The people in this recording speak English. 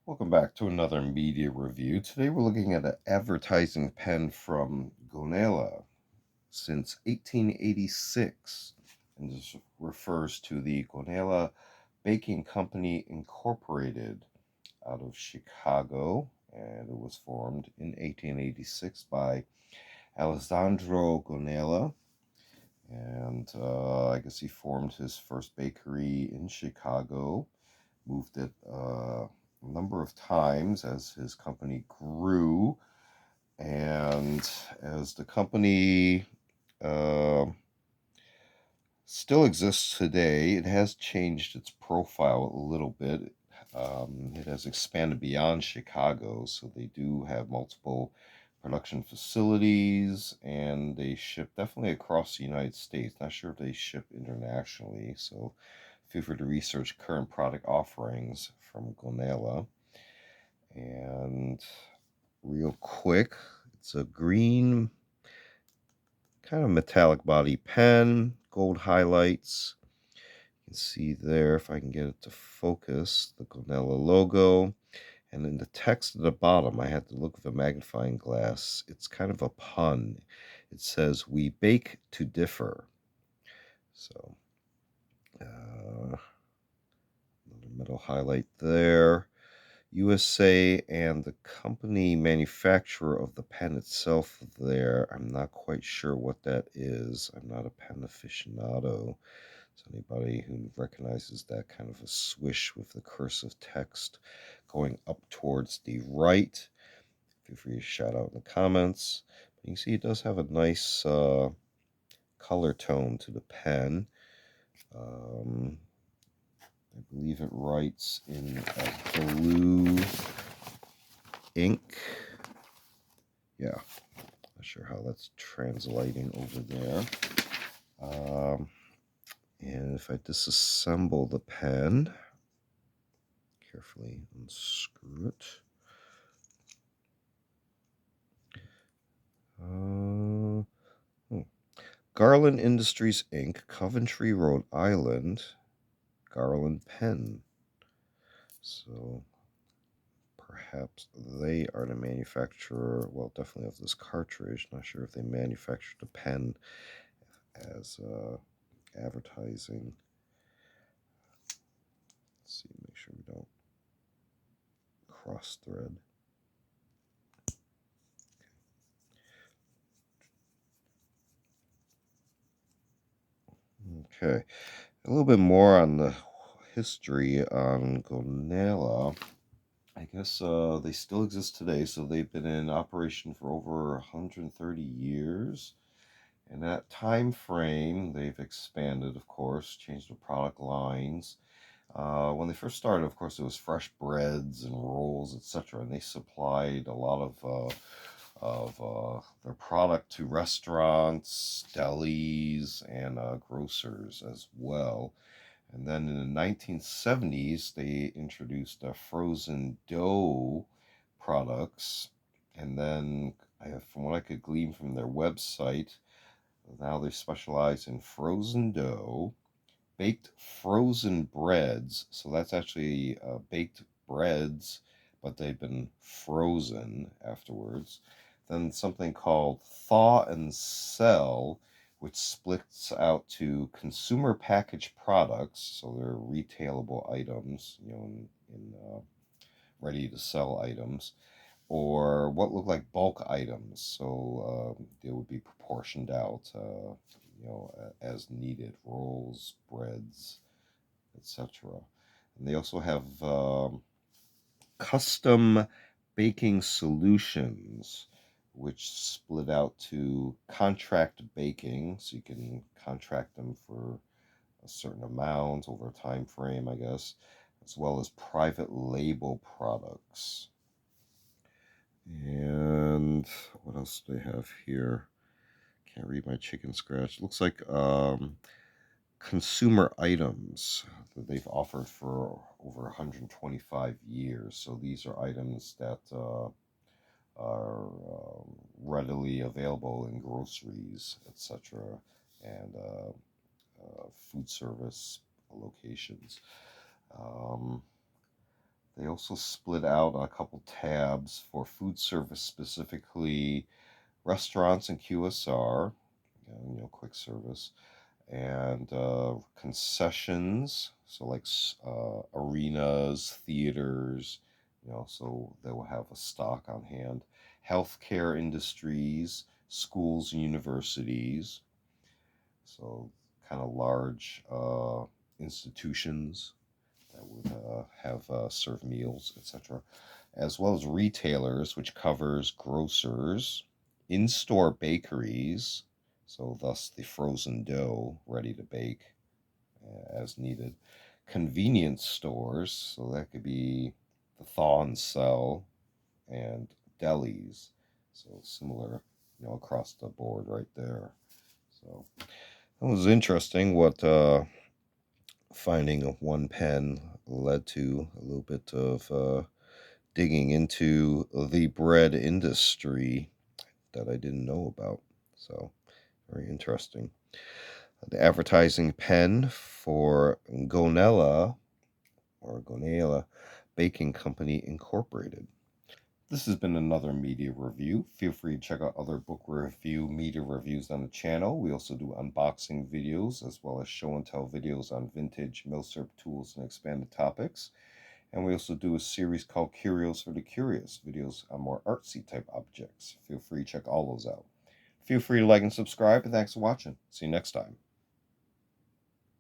Welcome back to another media review. Today we're looking at an advertising pen from Gonnella since 1886. And this refers to the Gonnella Baking Company Incorporated out of Chicago. And it was formed in 1886 by Alessandro Gonnella. And I guess he formed his first bakery in Chicago, moved it a number of times as his company grew, and as the company uh, still exists today, it has changed its profile a little bit. It has expanded beyond Chicago, so they do have multiple production facilities, and they ship definitely across the United States. Not sure if they ship internationally, so feel free to research current product offerings from Gonnella. And real quick, it's a green kind of metallic body pen, gold highlights. You can see there, if I can get it to focus, the Gonnella logo. And in the text at the bottom, I had to look with a magnifying glass. It's kind of a pun. It says, "We bake to differ." So, another middle highlight there. USA and the company manufacturer of the pen itself there. I'm not quite sure what that is. I'm not a pen aficionado. So anybody who recognizes that kind of a swish with the cursive text going up towards the right, feel free to shout out in the comments. But you can see it does have a nice color tone to the pen. I believe it writes in a blue ink. Yeah, not sure how that's translating over there. And if I disassemble the pen, carefully unscrew it. Garland Industries Inc., Coventry, Rhode Island, Garland Pen. So perhaps they are the manufacturer, well, definitely of this cartridge. Not sure if they manufactured the pen as advertising. Let's see, make sure we don't cross thread. Okay, a little bit more on the history on Gonnella. I guess they still exist today, so they've been in operation for over 130 years. In that time frame, they've expanded, of course, changed the product lines. When they first started, of course, it was fresh breads and rolls, etc., and they supplied a lot of their product to restaurants, delis, and grocers as well. And then in the 1970s, they introduced frozen dough products. And then, from what I could glean from their website, now they specialize in frozen dough, baked frozen breads. So that's actually baked breads, but they've been frozen afterwards. Then something called thaw and sell, which splits out to consumer packaged products. So they're retailable items, in ready to sell items, or what look like bulk items. So they would be proportioned out, as needed, rolls, breads, etc. And they also have custom baking solutions, which split out to contract baking. So you can contract them for a certain amount over a time frame, I guess, as well as private label products. And what else do they have here? Can't read my chicken scratch. Looks like consumer items that they've offered for over 125 years. So these are items that are readily available in groceries, etc., and food service locations. Um, They also split out a couple tabs for food service, specifically restaurants and QSR, quick service, and concessions, so like arenas, theaters, so they will have a stock on hand. Healthcare industries, schools and universities, so kind of large institutions that would have serve meals, etc., as well as retailers, which covers grocers, in-store bakeries, so thus the frozen dough ready to bake as needed, convenience stores, so that could be the thaw and sell, and delis, so similar, across the board right there. So that was interesting what finding one pen led to a little bit of digging into the bread industry that I didn't know about. So, very interesting. The advertising pen for Gonnella Baking Company Incorporated. This has been another media review. Feel free to check out other book review media reviews on the channel. We also do unboxing videos as well as show and tell videos on vintage milsurp tools and expanded topics. And we also do a series called Curios for the Curious, videos on more artsy type objects. Feel free to check all those out. Feel free to like and subscribe, and thanks for watching. See you next time.